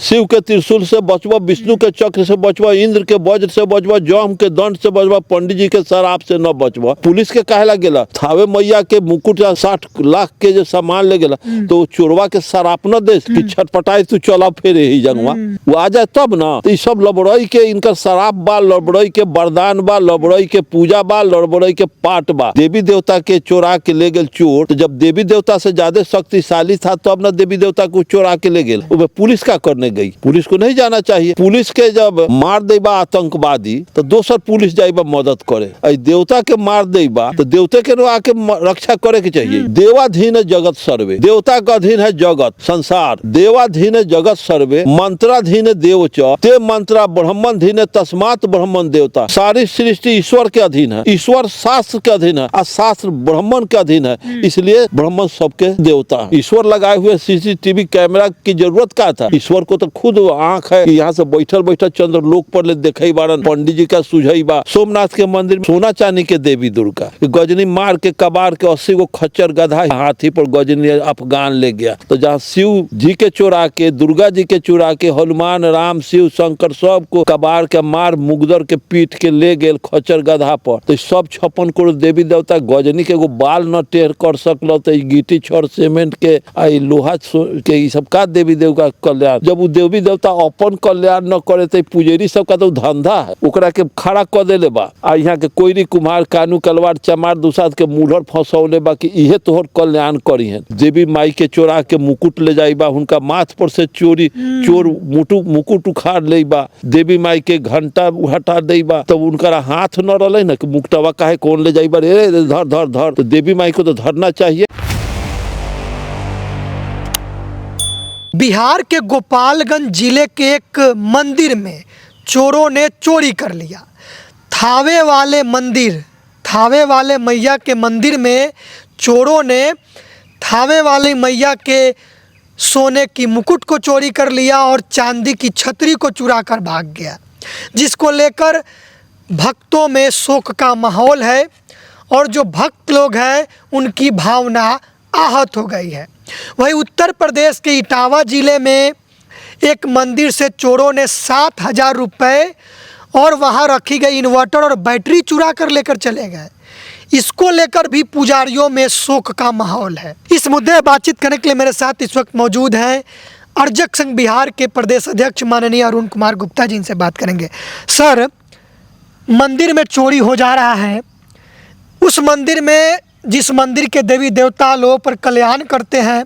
शिव के त्रिशूल से बचबा, विष्णु के चक्र से बचबा, इंद्र के वज्र से बचबा, जम के दंड से बचबा, पंडित जी के शराब से न बचबा। पुलिस के काहेला गेला? थावे मैया के मुकुट 60 लाख के जो सामान ले गेला तो वो चोरवा के शराब न दे कि छटपटाई तू चला फिर ही जंगवा वो आ जाए तब ना। तो सब लबड़ई के इनका शराब बा, लबड़ई के वरदान बा, लबड़ई के पूजा बा, लबड़ई के पाठ बा। देवी देवता के चोरा के ले गेल चोर, तो जब देवी देवता से ज्यादा शक्तिशाली था तब ना देवी देवता को चोरा के ले गेल। पुलिस क्या करने गई? पुलिस को नहीं जाना चाहिए। पुलिस के जब मार देबा आतंकवादी तो दोसर पुलिस जाइबा मदद करे। देवता के मार देबा तो देवते के आके रक्षा करे के चाहिए। देवाधीन जगत सर्वे, देवता का अधीन है जगत संसार। देवाधीन जगत सर्वे मंत्राधीन देव च, ते मंत्रा ब्रह्मण धीन तस्मात् ब्रह्मण देवता। सारी सृष्टि ईश्वर के अधीन है, ईश्वर शास्त्र के अधीन है और शास्त्र ब्राह्मण के अधीन है, इसलिए ब्राह्मण सबके देवता है। ईश्वर लगाए हुए सीसीटीवी कैमरा की जरूरत क्या था? ईश्वर को तो खुद आंख है, यहाँ से बैठल बैठल चंद्र लोक पर ले देखे बारन। पंडित जी का सुझाई बा। सोमनाथ के मंदिर में सोना चांदी के देवी दुर्गा गजनी मार के कबार के 80 गो खच्चर गधा हाथी पर गजनी अफगान ले गया। तो जहाँ शिव जी के चोरा के, दुर्गा जी के चोरा के, हनुमान राम शिव शंकर सब को कबार के मार मुगदर के पीट के ले गेल खच्चर गधा पर। तो सब 56 करोड़ देवी देवता गजनी के एगो बाल न टेढ़ कर सकल। तो गिट्टी छड़ सीमेंट के आई लोहा के ई सब का देवी देवता कल्याण? जब वो देवी देवता अपन कल्याण न करे तो पुजेरी सब का तो धंधा है, ओकरा के खड़ा कर देले बा। आ यहाँ के कोयरी कुम्हार कानू कलवार चमार दुसाद के मूलर फंसौले बा कि इहे तोहर कल्याण करी है। देवी माई के चोरा के मुकुट ले जाई बा, उनका माथ पर से चोर मुकुट उखाड़ ले बा। देवी माई के घंटा हटा दे बा, तब उनका हाथ न रहे ना कि मुक्तवा काहे कौन ले जाई बा, रे धर धर धर। तो देवी माई को तो धरना चाहिए। बिहार के गोपालगंज जिले के एक मंदिर में चोरों ने चोरी कर लिया। थावे वाले मैया के मंदिर में चोरों ने थावे वाली मैया के सोने की मुकुट को चोरी कर लिया और चांदी की छतरी को चुरा कर भाग गया, जिसको लेकर भक्तों में शोक का माहौल है और जो भक्त लोग हैं उनकी भावना आहत हो गई है। वहीं उत्तर प्रदेश के इटावा ज़िले में एक मंदिर से चोरों ने 7,000 रुपये और वहां रखी गई इन्वर्टर और बैटरी चुरा कर लेकर चले गए। इसको लेकर भी पुजारियों में शोक का माहौल है। इस मुद्दे पर बातचीत करने के लिए मेरे साथ इस वक्त मौजूद हैं अर्जक संघ बिहार के प्रदेश अध्यक्ष माननीय अरुण कुमार गुप्ता जी। इनसे बात करेंगे। सर, मंदिर में चोरी हो जा रहा है, उस मंदिर में जिस मंदिर के देवी देवता लोगों पर कल्याण करते हैं,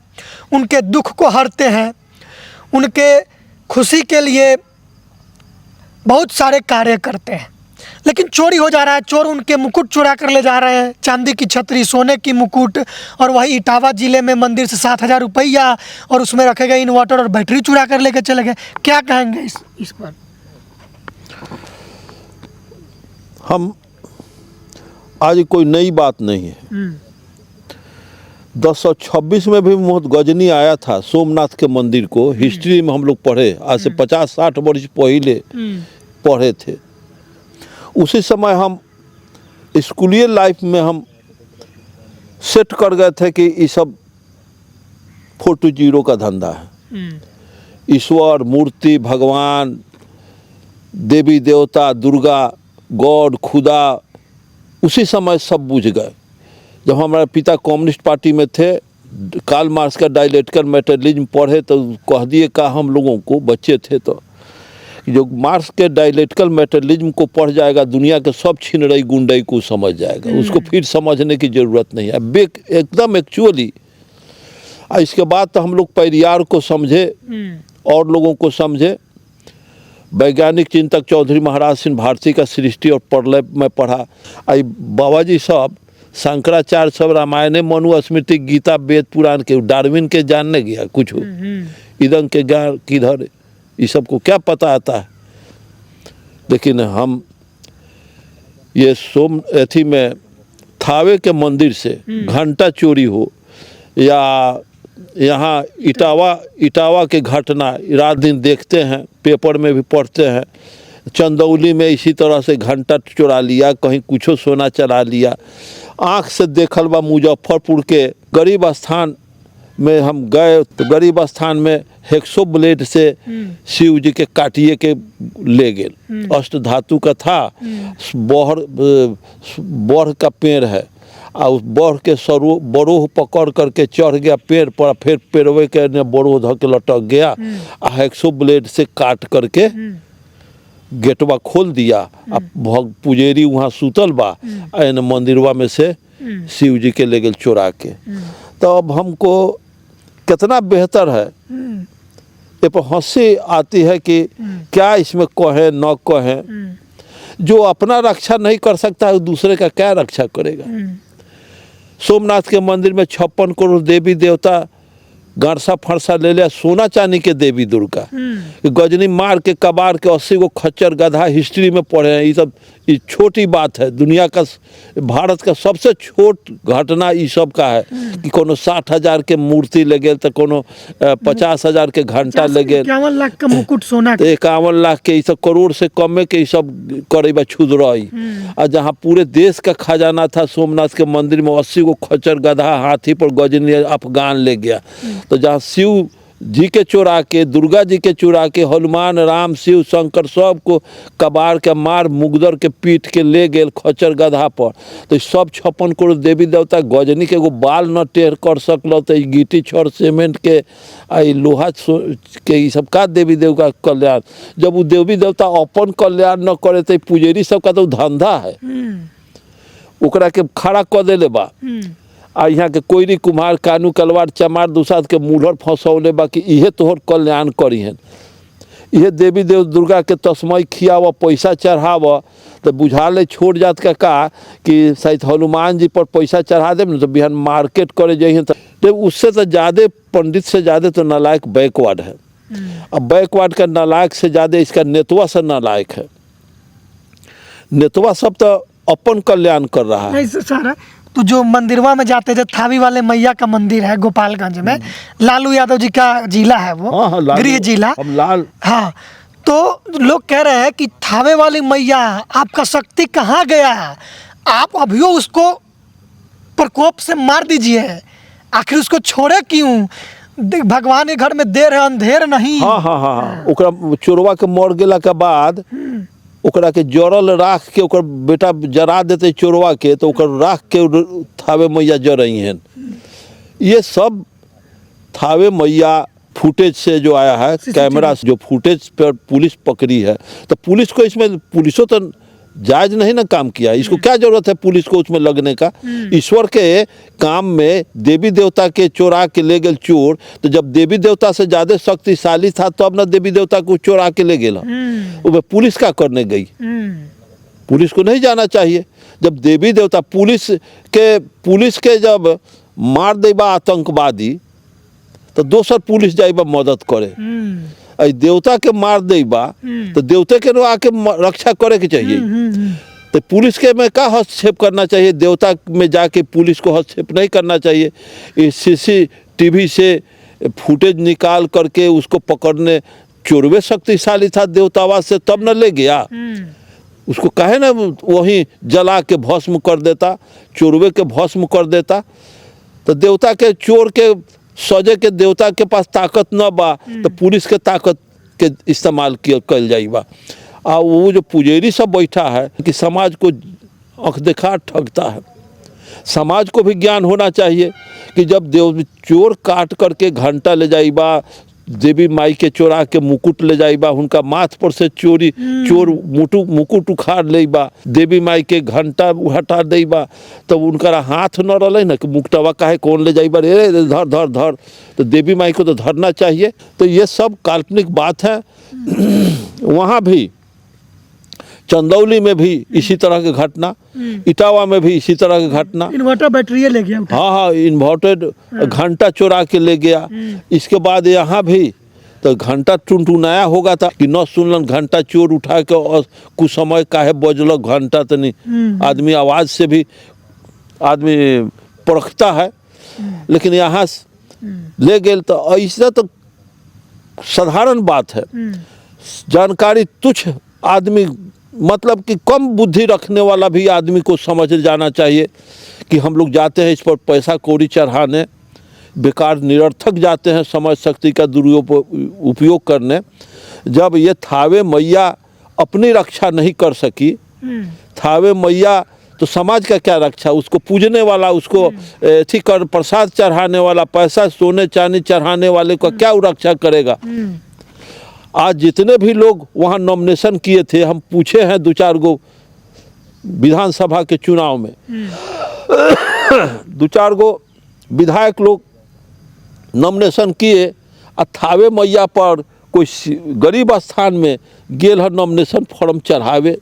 उनके दुख को हरते हैं, उनके खुशी के लिए बहुत सारे कार्य करते हैं, लेकिन चोरी हो जा रहा है। चोर उनके मुकुट चुरा कर ले जा रहे हैं, चांदी की छतरी, सोने की मुकुट, और वही इटावा ज़िले में मंदिर से 7,000 रुपया और उसमें रखे गए इन्वर्टर और बैटरी चुरा कर लेकर चले गए। क्या कहेंगे इस पर? हम आज कोई नई बात नहीं है। 1026 में भी मोहत गजनी आया था सोमनाथ के मंदिर को। हिस्ट्री में हम लोग पढ़े, आज से 50-60 वर्ष पहले पढ़े थे। उसी समय हम स्कूलीय लाइफ में हम सेट कर गए थे कि ये सब 420 का धंधा है। ईश्वर, मूर्ति, भगवान, देवी देवता, दुर्गा, गॉड, खुदा, उसी समय सब बुझ गए। जब हमारे पिता कम्युनिस्ट पार्टी में थे, कार्ल मार्क्स का डायलेक्टिकल मटेरियलिज्म पढ़े तो कह दिए का हम लोगों को, बच्चे थे तो, जो मार्क्स के डायलेक्टिकल मटेरियलिज्म को पढ़ जाएगा दुनिया के सब छिनरई गुंडई को समझ जाएगा, उसको फिर समझने की ज़रूरत नहीं है एकदम एक्चुअली। इसके बाद तो हम लोग पेरियार को समझे और लोगों को समझे। वैज्ञानिक चिंतक चौधरी महाराज सिंह भारती का सृष्टि और प्रलय में पढ़ा। आई बाबा जी सब शंकराचार्य सब रामायण, मनु स्मृति, गीता, वेद, पुराण के, डार्विन के जानने गया कुछ हो, ईदन के ज्ञान किधर, ये सब को क्या पता आता है। लेकिन हम ये अथी में थावे के मंदिर से घंटा चोरी हो या यहाँ इटावा के घटना रात दिन देखते हैं, पेपर में भी पढ़ते हैं। चंदौली में इसी तरह से घंटा चुरा लिया, कहीं कुछो सोना चला लिया। आँख से देखल बा मुजफ्फरपुर के गरीब स्थान में हम गए तो गरीब स्थान में 100 ब्लेड से शिव जी के काटिए के ले गए। अष्ट धातु का था। बौर का पेड़ है और उस बौर के बरोह पकड़ करके चढ़ गया पेड़ पर, फिर पेड़वे के ने बरोह धर के लटक गया और 100 ब्लेड से काट करके गेटवा खोल दिया। अब पुजेरी वहाँ सुतल बा, एन मंदिरवा में से शिव जी के ले गए चोरा के। तो अब हमको कितना बेहतर है, ये पर हंसी आती है कि क्या इसमें कहें न कहें। जो अपना रक्षा नहीं कर सकता है दूसरे का क्या रक्षा करेगा। सोमनाथ के मंदिर में 56 करोड़ देवी देवता गारसा फरसा ले लिया, सोना चांदी के देवी दुर्गा, गजनी मार के कबार के 80 गो खच्चर गधा हिस्ट्री में पढ़े हैं। ये सब ये छोटी बात है, दुनिया का भारत का सबसे छोट घटना ये सब का है कि कोनो 60,000 के मूर्ति ले गए तो कोनो 50,000 के घंटा ले गए, 51 लाख का मुकुट सोना के, 51 लाख के, ये सब करोड़ से कमे के ये सब करे छुदरई। और जहाँ पूरे देश का खजाना था सोमनाथ के मंदिर में 80 गो खच्चर गधा हाथी पर गजनी अफगान ले गया। तो जहाँ शिव जी के चोरा के, दुर्गा जी के चोरा के, हनुमान राम शिव शंकर सब को कबार के मार मुगदर के पीट के ले गए खच्चर गधा पर। तो सब 56 करोड़ देवी देवता गजनी के एगो बाल न टेढ़ कर सकल। तो गिट्टी छड़ सीमेंट के आई लोहा के ये सब का देवी देवता कल्याण। जब वो देवी देवता अपन कल्याण न करे तो पुजेरी सब का तो धंधा है, ओकरा के खड़ा कर देले बा। आ यहाँ के कोयरी कुम्हार कानू कलवार चमार दुसाद के मुहर फंसौले बाकी इहे तोहर कल्याण करी हैं। इहे देवी देव दुर्गा के तस्मय खियाव, पैसा चढ़ाव। तो बुझा ले छोड़ जात का कि शायद हनुमान जी पर पैसा चढ़ा दे न तो बिहान मार्केट करे जाइए। तो उससे तो ज़्यादा पंडित से ज़्यादा तो नालायक बैकवर्ड है। अब बैकवर्ड का नालायक से ज़्यादा इसका नेतवा से नालायक है। नेतवा सब तो अपन कल्याण कर रहा है। सर तो जो मंदिरवा में जाते थे, थावी वाले मैया का मंदिर है गोपालगंज में, लालू यादव जी का जिला है वो, गृह जिला। हाँ, तो लोग कह रहे हैं कि थावे वाली मैया आपका शक्ति कहाँ गया, आप अभियो उसको प्रकोप से मार दीजिए, आखिर उसको छोड़े क्यों, भगवान के घर में देर है अंधेर नहीं। हाँ हाँ हाँ, ओकरा चोरवा के मर गेला के बाद ओकरा के जरल राख के ओकर बेटा जरा देते चोरवा के, तो ओकर राख के थावे मैया जरई हैं। ये सब थावे मैया फुटेज से जो आया है, कैमरा से जो फुटेज पर पुलिस पकड़ी है। तो पुलिस को इसमें, पुलिसों तो जायज नहीं ना काम किया, इसको क्या जरूरत है पुलिस को उसमें लगने का। ईश्वर के काम में देवी देवता के चोरा के ले गए चोर, तो जब देवी देवता से ज्यादा शक्तिशाली था तब ना देवी देवता को चोरा के ले गेला। वो पुलिस क्या करने गई, पुलिस को नहीं जाना चाहिए। जब देवी देवता पुलिस के जब मार देबा आतंकवादी तो दोसर पुलिस जाइबा मदद करे। देवता के मार देबा तो देवता के आके रक्षा करे के चाहिए। तो पुलिस के में का हस्तक्षेप करना चाहिए, देवता में जाके पुलिस को हस्तक्षेप नहीं करना चाहिए। इस CCTV से फुटेज निकाल करके उसको पकड़ने, चोरवे शक्तिशाली था देवतावाद से तब न ले गया, उसको कहे ना वहीं जला के भस्म कर देता, चोरवे के भस्म कर देता। तो देवता के चोर के सजे के देवता के पास ताकत न बा तो पुलिस के ताकत के इस्तेमाल कल जाइबा। आ वो जो पुजेरी सब बैठा है कि समाज को आँख देखा ठगता है। समाज को भी ज्ञान होना चाहिए कि जब चोर काट करके घंटा ले जाइबा, देवी माई के चोरा के मुकुट ले जाइबा, उनका माथ पर से चोर मुकुट उखाड़ लेबा, देवी माई के घंटा हटा देबा, तब उनका हाथ न रहे ना कि मुकुटवा काहे कौन ले जाइबा, रे धर धर धर। तो देवी माई को तो धरना चाहिए। तो ये सब काल्पनिक बात है। वहाँ भी चंदौली में भी इसी तरह की घटना, इटावा में भी इसी तरह की घटना, इन्वर्टर बैटरी ले गया। हाँ, इन्वर्टेड घंटा चुरा के ले गया। इसके बाद यहाँ भी तो घंटा टुनटुनाया होगा था कि न सुनलन, घंटा चोर उठा के और कुछ समय काहे बजल घंटा, तो नहीं आदमी आवाज़ से भी आदमी परखता है। लेकिन यहाँ ले गए तो ऐसा तो साधारण बात है। जानकारी तुच्छ आदमी, मतलब कि कम बुद्धि रखने वाला भी आदमी को समझ जाना चाहिए कि हम लोग जाते हैं इस पर पैसा कौड़ी चढ़ाने, बेकार निरर्थक जाते हैं समय शक्ति का उपयोग करने। जब ये थावे मैया अपनी रक्षा नहीं कर सकी, थावे मैया तो समाज का क्या रक्षा, उसको पूजने वाला, उसको ठीक कर प्रसाद चढ़ाने वाला, पैसा सोने चांदी चढ़ाने वाले का क्या रक्षा करेगा। आज जितने भी लोग वहाँ नॉमिनेशन किए थे, हम पूछे हैं 2-4 गो विधानसभा के चुनाव में 2-4 गो विधायक लोग नॉमिनेशन किए और थावे मैया पर कोई गरीब स्थान में गेल है नॉमिनेशन फॉर्म चढ़ावे।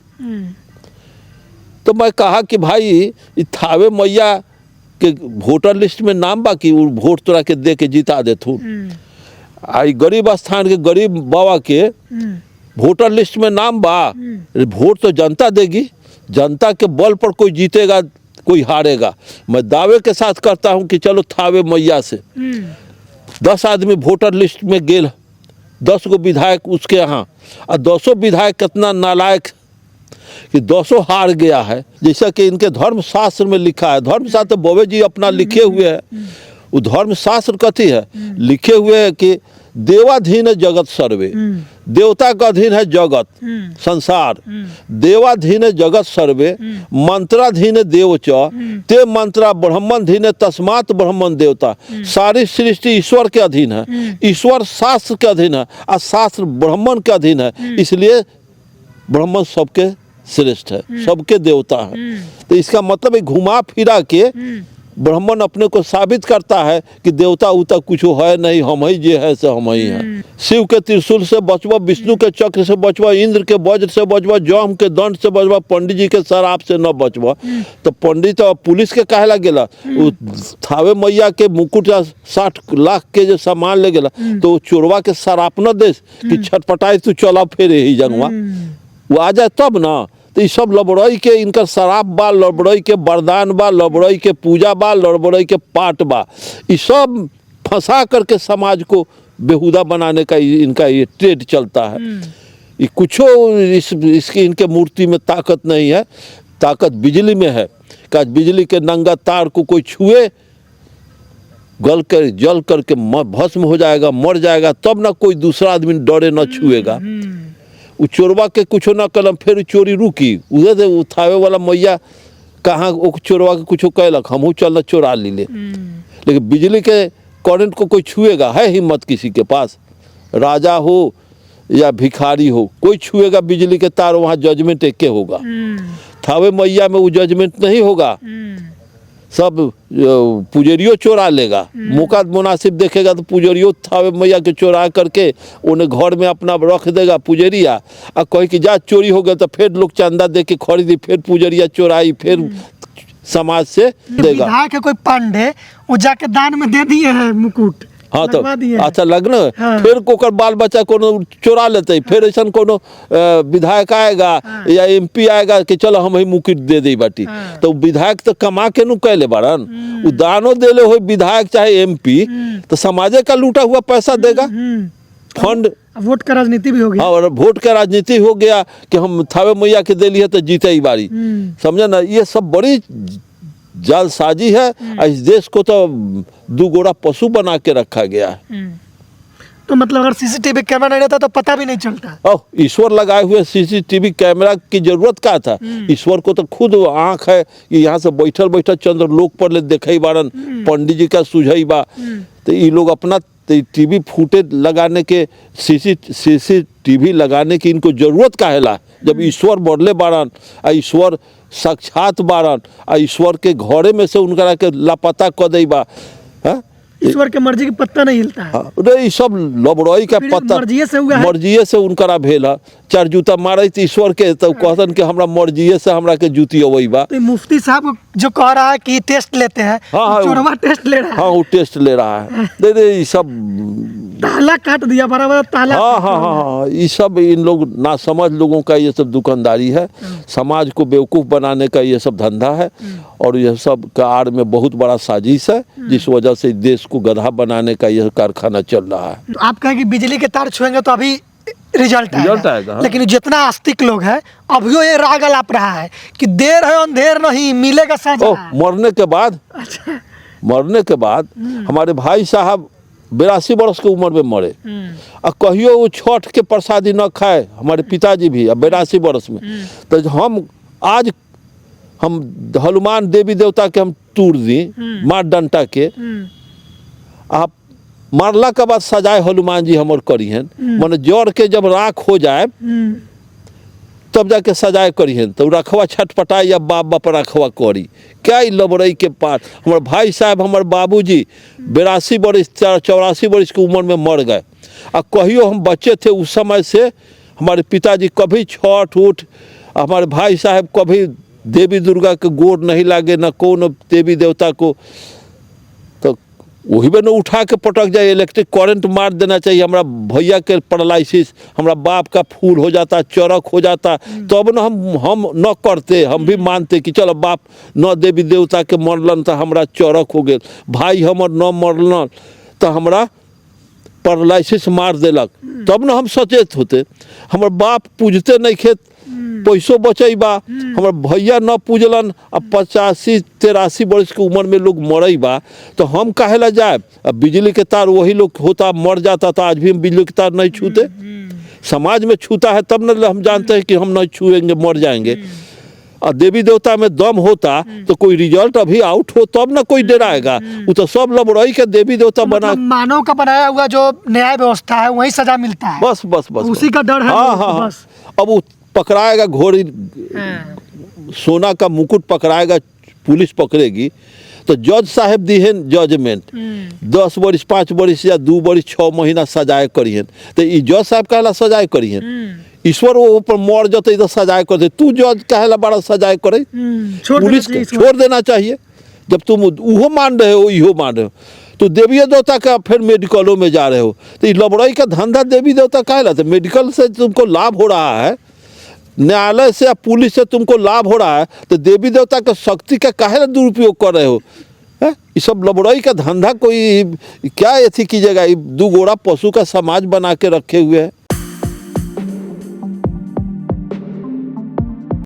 तो मैं कहा कि भाई थावे मैया के वोटर लिस्ट में नाम बा कि वोट तोरा के दे के जिता देथू। आई गरीब स्थान के गरीब बाबा के वोटर लिस्ट में नाम बा, वोट तो जनता देगी, जनता के बल पर कोई जीतेगा कोई हारेगा। मैं दावे के साथ करता हूं कि चलो थावे मैया से 10 आदमी वोटर लिस्ट में गेल, 10 गो विधायक उसके यहाँ, और 200 विधायक कितना नालायक कि 200 हार गया है। जैसा कि इनके धर्मशास्त्र में लिखा है, धर्मशास्त्र बोवे जी अपना लिखे हुए है, वो धर्मशास्त्र कथी है लिखे हुए है कि देवाधीन जगत सर्वे, देवता का अधीन है जगत संसार, देवाधीन जगत सर्वे, मंत्राधीन देव च ते मंत्रा ब्रह्मणधीन तस्मात् ब्रह्मण देवता। सारी सृष्टि ईश्वर के अधीन है, ईश्वर शास्त्र के अधीन है और शास्त्र ब्रह्मण के अधीन है, इसलिए ब्रह्मण सबके श्रेष्ठ है, सबके देवता है। तो इसका मतलब है घुमा फिरा के ब्राह्मण अपने को साबित करता है कि देवता उता कुछ है नहीं, हम ही जे है से हम ही हैं। शिव के त्रिशूल से बचवा, विष्णु के चक्र से बचवा, इंद्र के वज्र से बचवा, जम के दंड से बचवा, पंडित जी के शराब से न बचवा। तो पंडित और पुलिस के कहे ला गेला, थावे मैया के मुकुट 60 लाख के जो सामान ले गेला, तो वो चोरवा के शराब न दे कि छटपटाई तू चला फिर ही जंगवा, वो आ जाए तब ना। तो ये सब लबड़ई के इनका शराब बा, लबड़ई के वरदान बा, लबड़ई के पूजा बा, लबड़ई के पाठ बा, ये सब फंसा करके समाज को बेहुदा बनाने का इनका ये ट्रेड चलता है। ये कुछो इसकी इनके मूर्ति में ताकत नहीं है, ताकत बिजली में है। कि बिजली के नंगा तार को कोई छुए गल कर जल करके भस्म हो जाएगा, मर जाएगा, तब ना कोई दूसरा आदमी डरे न छुएगा। वो चोरवा के कुछ ना कलम, फिर चोरी रुकी, उधर से उठावे वाला मैया कहाँ वो चोरवा के कुछ कहलक, हमहू चल चोरा ली ले। लेकिन बिजली के करंट को कोई छुएगा, है हिम्मत किसी के पास? राजा हो या भिखारी हो, कोई छुएगा बिजली के तार, वहाँ जजमेंट एक के होगा। थावे मैया में वो जजमेंट नहीं होगा, सब पुजरियो चोरा लेगा। मौका मुनासिब देखेगा तो पुजरियो थावे मैया के चोरा करके उन्हें घर में अपना रख देगा पुजरिया, और कहे कि जा चोरी हो गया तो फिर लोग चंदा दे के खरीदी, फिर पुजरिया चोराई, फिर समाज से देगा। विधायक है कोई पांडे, वो जाके दान में दे दिए हैं मुकुट। हाँ तो अच्छा लगन। हाँ। फिर कोकर बाल बच्चा कोनो चोरा लेते, फिर ऐसा कोनो विधायक आएगा। हाँ। या MP आएगा कि चलो हम ही मुकुट दे दी बाटी। हाँ। तो विधायक तो कमा के नु कैले बारन, वो दानो देले हो विधायक चाहे MP, तो समाजे का लूटा हुआ पैसा देगा। फंड वोट का राजनीति भी हो गया। और वोट का राजनीति हो गया कि हम थावे मैया के दे लिए तो जीते ही बारी। समझे ना, ये सब बड़ी जालसाजी है। इस देश को तो 2 गोड़ा पशु बना के रखा गया है। तो मतलब अगर CCTV कैमरा नहीं रहता तो पता भी नहीं चलता। ओह, ईश्वर लगाए हुए CCTV कैमरा की जरूरत क्या था? ईश्वर को तो खुद आंख है कि यहाँ से बैठल बैठल चंद्र लोक पर ले देखे बारन, पंडित जी का सुझाई बा। तो ये लोग अपना TV फुटेज लगाने के, CCTV लगाने की इनको जरूरत काहेला? जब ईश्वर बढ़ले बारन, ईश्वर साक्षात बारन, ईश्वर के घरे में से उनका के लापता क दई बा। ईश्वर के मर्जी के पत्ता नहीं हिलता है। हाँ, सब लबड़ई का पत्ता मर्जिए से उनका भेल है। 4 जूता मारे ईश्वर के, तो कहतन कि हमरा मर्जिए से हमरा के जूती अवई बा। तो मुफ्ती साहब जो कह रहा है कि टेस्ट लेते हैं, चोरवा टेस्ट ले रहा है। हाँ, वो टेस्ट ले रहा है। दे सब ताला काट दिया, बराबर ताला। हाँ, ये सब इन लोग नासमझ लोगों का ये सब दुकानदारी है। समाज को बेवकूफ़ बनाने का ये सब धंधा है, और यह सब का आड़ में बहुत बड़ा साजिश है, जिस वजह से देश को गधा बनाने का यह कारखाना चल रहा है। आप कहें कि बिजली के तार छुएंगे तो अभी रिजल्ट आएगा। हाँ। लेकिन जितना आस्तिक लोग हैं अभियो ये राग अलाप रहा है कि देर है अंधेर नहीं, मिलेगा सजा। मरने के बाद। अच्छा, मरने के बाद हमारे भाई साहब 82 वर्ष की उम्र में मरे, और कहियो वो छठ के प्रसादी न खाए, हमारे पिताजी भी अब 82 वर्ष में। तो हम आज हम हनुमान देवी देवता के हम तूर दी मार डंटा के, आप मारला के बाद सजाए हनुमान जी हमर करी हैं, माने जड़ के जब राख हो जाए तब जाके सजाए करी हैं, तो रखवा छटपटाई या बाप बाप रखवा करी क्या लबरई के पास। हमारे भाई साहब हमारे बाबूजी 82 वर्ष 84 वर्ष की उम्र में मर गए, और कहियो हम बच्चे थे उस समय से हमारे पिताजी कभी छठ उठ, हमारे भाई साहब कभी देवी दुर्गा के गोर नहीं लागे, न कौन देवी देवता को, तो वही में न उठा के पटक जाए, इलेक्ट्रिक करंट मार देना चाहिए। हमारा भैया के पैरालिसिस, हमारा बाप का फूल हो जाता, चरक हो जाता, तब न हम न करते, हम भी मानते कि चलो बाप न देवी देवता के मरलन तो हमारा चरक हो गए, भाई हमर न मरलन तो हमारा पैरालिसिस मार देलक, तब न हम सचेत होते। हमार बाप पूजते नहीं खेत, पैसों बचैबा, हमार भैया न पूजलन, अब 85-83 वर्ष की उम्र में लोग मरैबा, तो हम काहे ला जाए। अब बिजली के तार वही लोग होता मर जाता, तो आज भी हम बिजली के तार नहीं छूते, समाज में छूता है तब न हम जानते हैं कि हम नहीं छूएंगे मर जाएंगे। और देवी देवता में दम होता तो कोई रिजल्ट अभी आउट हो तब ना कोई डराएगा, वो तो सब लबड़ई के देवी देवता बना, मतलब मानव का बनाया हुआ जो न्याय व्यवस्था है वही सजा मिलता है, बस बस बस उसी का डर है। हाँ हाँ हाँ। बस अब वो पकड़ाएगा घोड़ी, सोना का मुकुट पकड़ाएगा, पुलिस पकड़ेगी, तो जज साहब दी है जजमेंट 10 वर्ष 5 वर्ष या 2 वर्ष 6 महीना सजाए करी, तो ये जज साहब कहला सजाए करी, ईश्वर वो पर मर जाते तो सजाए करते, तू जज कहला बड़ा सजाए करे, पुलिस को छोड़ देना चाहिए। जब तुम उहो मान रहे हो इहो मान रहे हो, तो देवी देवता का फिर मेडिकलों में जा रहे हो, तो ये लबड़ई का धंधा देवी देवता कहला, तो मेडिकल से तुमको लाभ हो रहा है, न्यायालय से या पुलिस से तुमको लाभ हो रहा है, तो देवी देवता का शक्ति का काहे दुरुपयोग कर रहे हो। ये सब लबड़ई का धंधा कोई क्या एथी कीजिएगा, 2 गोड़ा पशु का समाज बना के रखे हुए है।